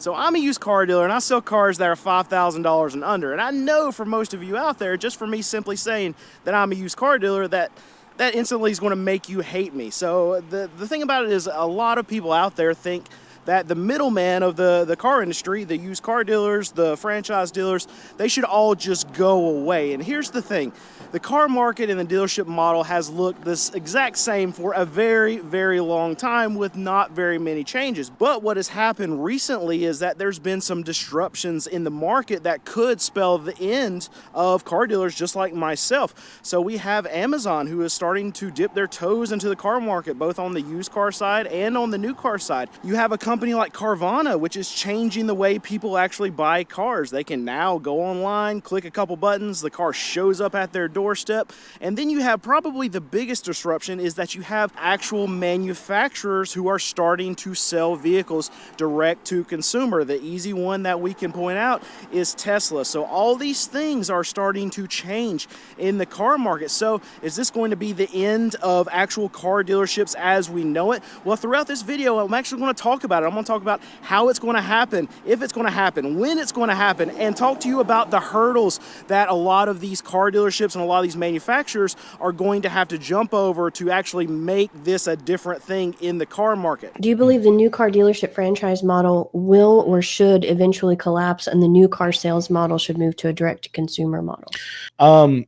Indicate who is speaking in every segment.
Speaker 1: So I'm a used car dealer and I sell cars that are $5,000 and under. And I know for most of you out there, just for me simply saying that I'm a used car dealer, that instantly is going to make you hate me. So the thing about it is a lot of people out there think that the middleman of the car industry, the used car dealers, the franchise dealers, they should all just go away. And here's the thing. The car market and the dealership model has looked this exact same for a very, very long time with not very many changes. But what has happened recently is that there's been some disruptions in the market that could spell the end of car dealers just like myself. So we have Amazon, who is starting to dip their toes into the car market, both on the used car side and on the new car side. You have a company like Carvana, which is changing the way people actually buy cars. They can now go online, click a couple buttons, the car shows up at their doorstep. And then you have probably the biggest disruption is that you have actual manufacturers who are starting to sell vehicles direct to consumer. The easy one that we can point out is Tesla. So all these things are starting to change in the car market. So is this going to be the end of actual car dealerships as we know it? Well, throughout this video, I'm actually going to talk about it. I'm going to talk about how it's going to happen, if it's going to happen, when it's going to happen, and talk to you about the hurdles that a lot of these car dealerships and a lot of these manufacturers are going to have to jump over to actually make this a different thing in the car market.
Speaker 2: Do you believe the new car dealership franchise model will or should eventually collapse and the new car sales model should move to a direct-to-consumer model?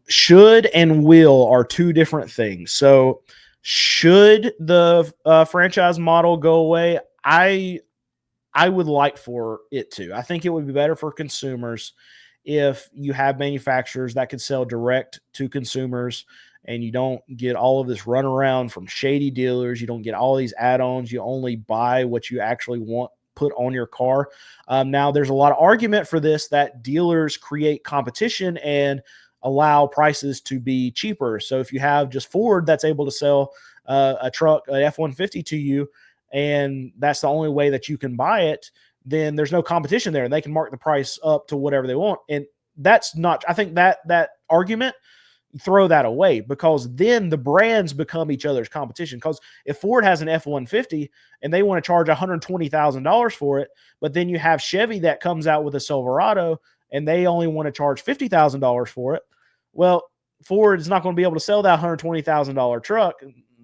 Speaker 3: Should and will are two different things. So should the franchise model go away? I would like for it to. I think it would be better for consumers if you have manufacturers that could sell direct to consumers and you don't get all of this runaround from shady dealers. You don't get all these add-ons. You only buy what you actually want put on your car. Now, there's a lot of argument for this that dealers create competition and allow prices to be cheaper. So if you have just Ford that's able to sell a truck, an F-150 to you, and that's the only way that you can buy it, then there's no competition there and they can mark the price up to whatever they want. And that's not, I think that argument, throw that away, because then the brands become each other's competition. Because if Ford has an F-150 and they want to charge $120,000 for it, but then you have Chevy that comes out with a Silverado and they only want to charge $50,000 for it, well, Ford is not going to be able to sell that $120,000 truck,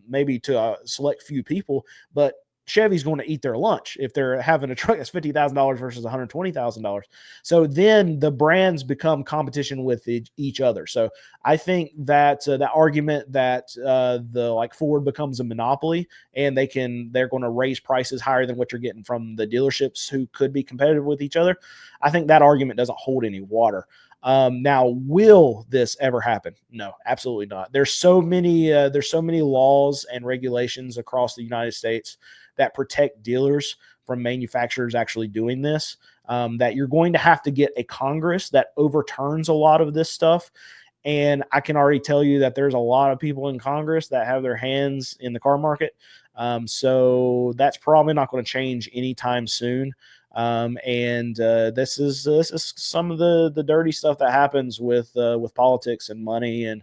Speaker 3: maybe to a select few people, but Chevy's going to eat their lunch if they're having a truck that's $50,000 versus $120,000. So then the brands become competition with each other. So I think that the argument that like Ford becomes a monopoly and they're going to raise prices higher than what you're getting from the dealerships who could be competitive with each other, I think that argument doesn't hold any water. Now, will this ever happen? No, absolutely not. There's so many laws and regulations across the United States that protect dealers from manufacturers actually doing this, that you're going to have to get a Congress that overturns a lot of this stuff. And I can already tell you that there's a lot of people in Congress that have their hands in the car market. So that's probably not going to change anytime soon. This is some of the dirty stuff that happens with politics and money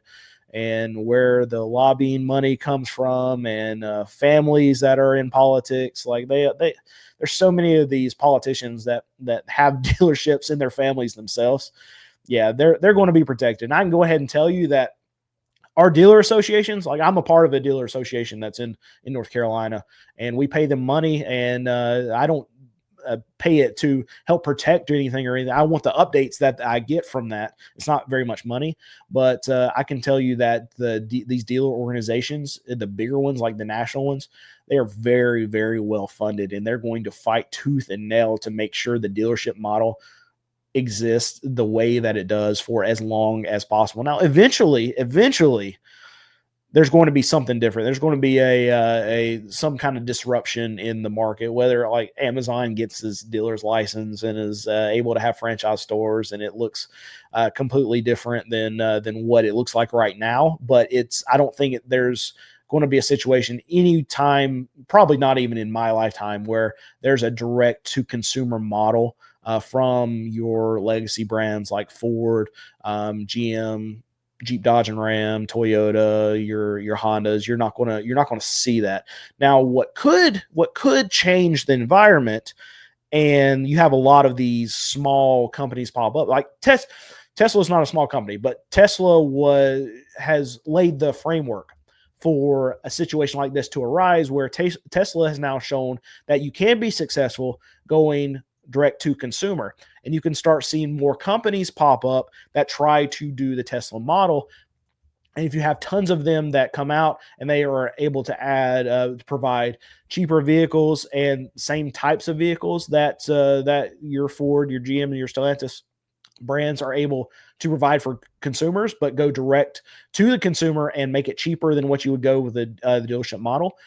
Speaker 3: and where the lobbying money comes from, and families that are in politics. Like there's so many of these politicians that have dealerships in their families themselves. Yeah, they're going to be protected. And I can go ahead and tell you that our dealer associations, like I'm a part of a dealer association that's in North Carolina, and we pay them money, and I don't pay it to help protect or anything. I want the updates that I get from that. It's not very much money, but I can tell you that these dealer organizations, the bigger ones, like the national ones, they are very, very well funded, and they're going to fight tooth and nail to make sure the dealership model exists the way that it does for as long as possible. Now, eventually, there's going to be something different. There's going to be some kind of disruption in the market, whether like Amazon gets his dealer's license and is able to have franchise stores, and it looks completely different than what it looks like right now. But I don't think there's going to be a situation anytime, probably not even in my lifetime, where there's a direct to consumer model from your legacy brands like Ford, GM, Jeep, Dodge, and Ram, Toyota, your Hondas. You're not gonna see that. Now, what could change the environment And you have a lot of these small companies pop up. Like Tesla is not a small company, but Tesla has laid the framework for a situation like this to arise, where Tesla has now shown that you can be successful going direct to consumer. And you can start seeing more companies pop up that try to do the Tesla model. And if you have tons of them that come out and they are able to provide cheaper vehicles and same types of vehicles that your Ford, your GM, and your Stellantis brands are able to provide for consumers, but go direct to the consumer and make it cheaper than what you would go with the dealership model.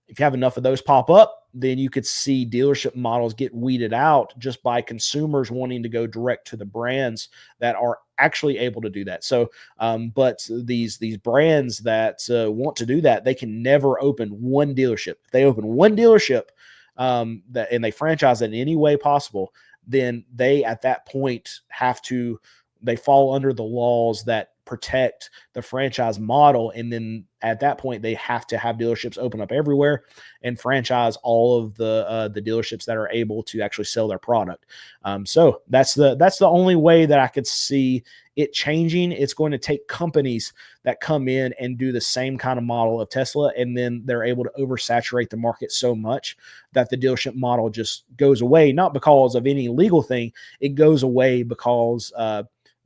Speaker 3: If you have enough of those pop up, then you could see dealership models get weeded out just by consumers wanting to go direct to the brands that are actually able to do that. So, but these brands that want to do that, they can never open one dealership. If they open one dealership and they franchise it in any way possible, then they at that point they fall under the laws that protect the franchise model. And then at that point, they have to have dealerships open up everywhere and franchise all of the dealerships that are able to actually sell their product. So that's the only way that I could see it changing. It's going to take companies that come in and do the same kind of model of Tesla, and then they're able to oversaturate the market so much that the dealership model just goes away, not because of any legal thing. It goes away because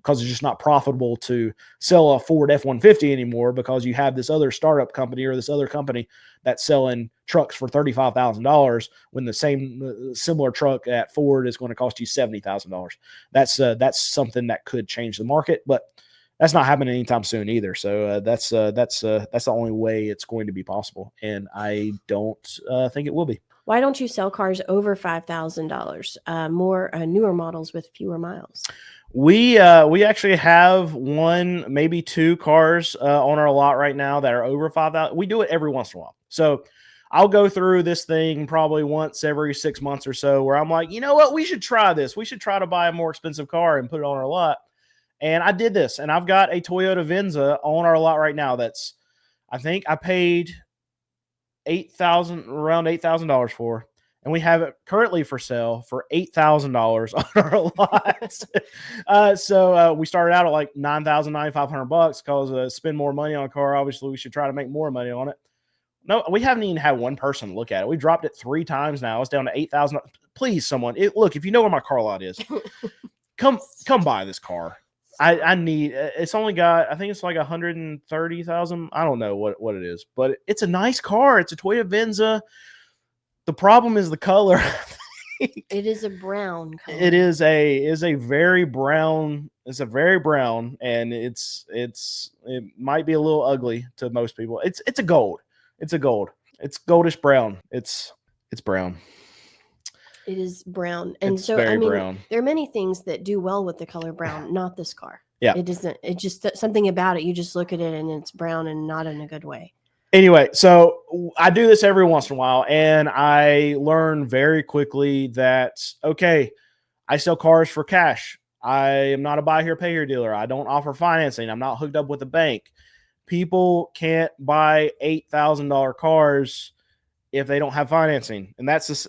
Speaker 3: it's just not profitable to sell a Ford F-150 anymore, because you have this other startup company or this other company that's selling trucks for $35,000 when the same similar truck at Ford is going to cost you $70,000. That's something that could change the market, but that's not happening anytime soon either. So that's the only way it's going to be possible, and I don't think it will be.
Speaker 2: Why don't you sell cars over $5,000, more newer models with fewer miles?
Speaker 3: We actually have one, maybe two cars on our lot right now that are over 5,000. We do it every once in a while. So I'll go through this thing probably once every 6 months or so, where I'm like, you know what, we should try this. We should try to buy a more expensive car and put it on our lot. And I did this, and I've got a Toyota Venza on our lot right now. I think I paid around $8,000 for. And we have it currently for sale for $8,000 on our lot. So we started out at like $9,500 because spend more money on a car. Obviously, we should try to make more money on it. No, we haven't even had one person look at it. We dropped it 3 times now. It's down to $8,000. Please, someone, look, if you know where my car lot is, come buy this car. I need. It's only got, I think it's like 130,000. I don't know what it is, but it's a nice car. It's a Toyota Venza. The problem is the color.
Speaker 2: It is a brown color.
Speaker 3: It is a very brown. It's a very brown, and it might be a little ugly to most people. It's a gold. It's a gold. It's goldish brown. It's brown.
Speaker 2: It is brown, and
Speaker 3: it's
Speaker 2: so
Speaker 3: very
Speaker 2: I mean,
Speaker 3: brown.
Speaker 2: there are many things that do well with the color brown. Not this car.
Speaker 3: Yeah,
Speaker 2: it doesn't. It just something about it. You just look at it, and it's brown, and not in a good way.
Speaker 3: Anyway, so I do this every once in a while, and I learn very quickly that, okay, I sell cars for cash. I am not a buy here, pay here dealer. I don't offer financing. I'm not hooked up with a bank. People can't buy $8,000 cars if they don't have financing. And that's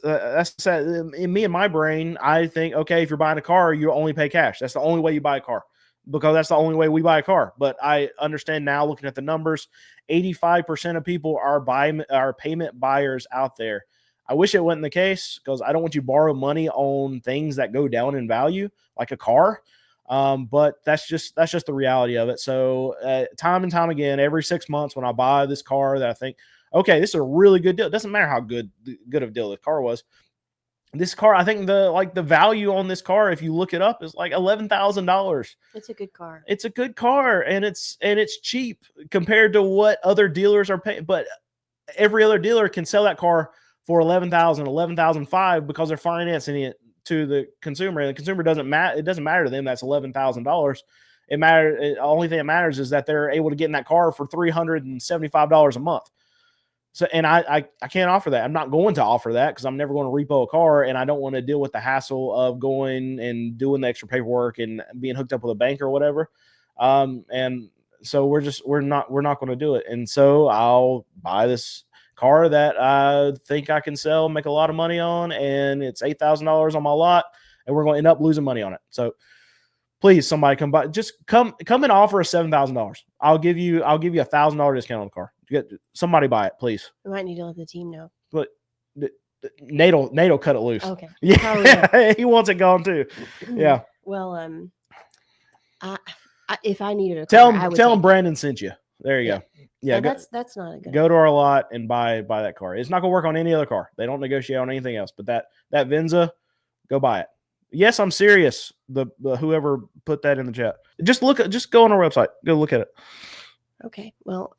Speaker 3: in me and my brain. I think, okay, if you're buying a car, you only pay cash. That's the only way you buy a car, because that's the only way we buy a car. But I understand now, looking at the numbers, 85% of people are payment buyers out there. I wish it wasn't the case, because I don't want you to borrow money on things that go down in value, like a car. But that's just the reality of it. So time and time again, every 6 months, when I buy this car that I think, okay, this is a really good deal. It doesn't matter how good of a deal the car was. This car, I think the value on this car, if you look it up, is like $11,000.
Speaker 2: It's a good car.
Speaker 3: It's a good car, and it's cheap compared to what other dealers are paying. But every other dealer can sell that car for $11,000, $11,500, because they're financing it to the consumer. And the consumer doesn't matter. It doesn't matter to them. That's $11,000. The only thing that matters is that they're able to get in that car for $375 a month. So, and I can't offer that. I'm not going to offer that, because I'm never going to repo a car, and I don't want to deal with the hassle of going and doing the extra paperwork and being hooked up with a bank or whatever. And so we're not going to do it. And so I'll buy this car that I think I can sell, make a lot of money on, and it's $8,000 on my lot, and we're going to end up losing money on it. So please, somebody come by. Just come and offer us $7,000. I'll give you $1,000 discount on the car. Get somebody buy it, please.
Speaker 2: We might need to let the team know.
Speaker 3: But Nate'll cut it loose.
Speaker 2: Okay.
Speaker 3: Yeah, he wants it gone too. Yeah.
Speaker 2: Well, I if I needed a
Speaker 3: Tell
Speaker 2: car, I
Speaker 3: him
Speaker 2: would
Speaker 3: tell
Speaker 2: take
Speaker 3: him
Speaker 2: it.
Speaker 3: Brandon sent you. There you go. Yeah,
Speaker 2: that's not a good.
Speaker 3: go to our lot and buy that car. It's not gonna work on any other car. They don't negotiate on anything else. But that Venza, go buy it. Yes, I'm serious. The whoever put that in the chat. Just go on our website. Go look at it.
Speaker 2: Okay. Well,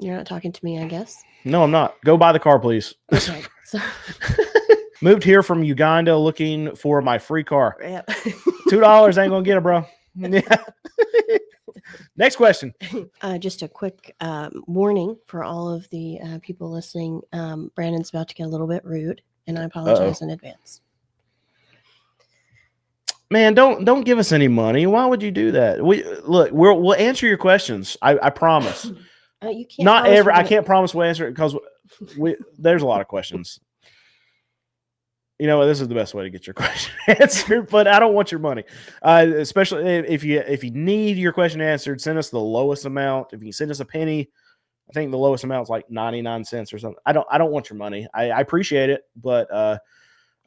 Speaker 2: you're not talking to me, I guess.
Speaker 3: No, I'm not. Go buy the car, please.
Speaker 2: Okay. So
Speaker 3: Moved here from Uganda looking for my free car.
Speaker 2: yep.
Speaker 3: $2 ain't gonna get it, bro. Yeah. Next question.
Speaker 2: Just a quick warning for all of the people listening. Brandon's about to get a little bit rude, and I apologize in advance.
Speaker 3: Man, don't give us any money. Why would you do that? We'll answer your questions. I promise.
Speaker 2: You can't.
Speaker 3: Not ever. I can't promise we'll answer it because there's a lot of questions. You know what? This is the best way to get your question answered, but I don't want your money. Especially if you need your question answered, send us the lowest amount. If you can send us a penny, I think the lowest amount is like 99 cents or something. I don't want your money. I appreciate it, but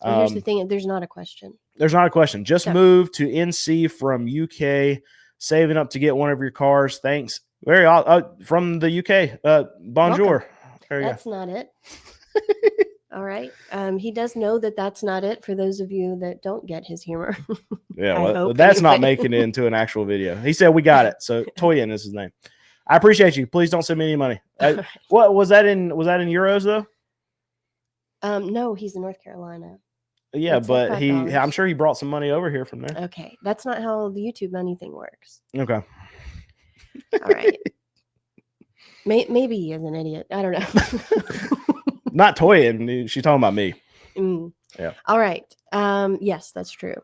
Speaker 2: here's the thing: there's not a question.
Speaker 3: There's not a question. Just moved to NC from UK, saving up to get one of your cars. Thanks. Very from the UK. Bonjour.
Speaker 2: That's not it. All right. He does know that that's not it for those of you that don't get his humor.
Speaker 3: Yeah, well, that's not making it into an actual video. He said we got it. So Toyin is his name. I appreciate you. Please don't send me any money. What was that in euros though?
Speaker 2: No, he's in North Carolina.
Speaker 3: Yeah,
Speaker 2: It's
Speaker 3: but
Speaker 2: like
Speaker 3: I'm sure he brought some money over here from there.
Speaker 2: Okay. That's not how the YouTube money thing works.
Speaker 3: Okay.
Speaker 2: All right. Maybe he is an idiot. I don't know.
Speaker 3: Not Toyin. She's talking about me.
Speaker 2: Mm.
Speaker 3: Yeah.
Speaker 2: All right. Yes, that's true.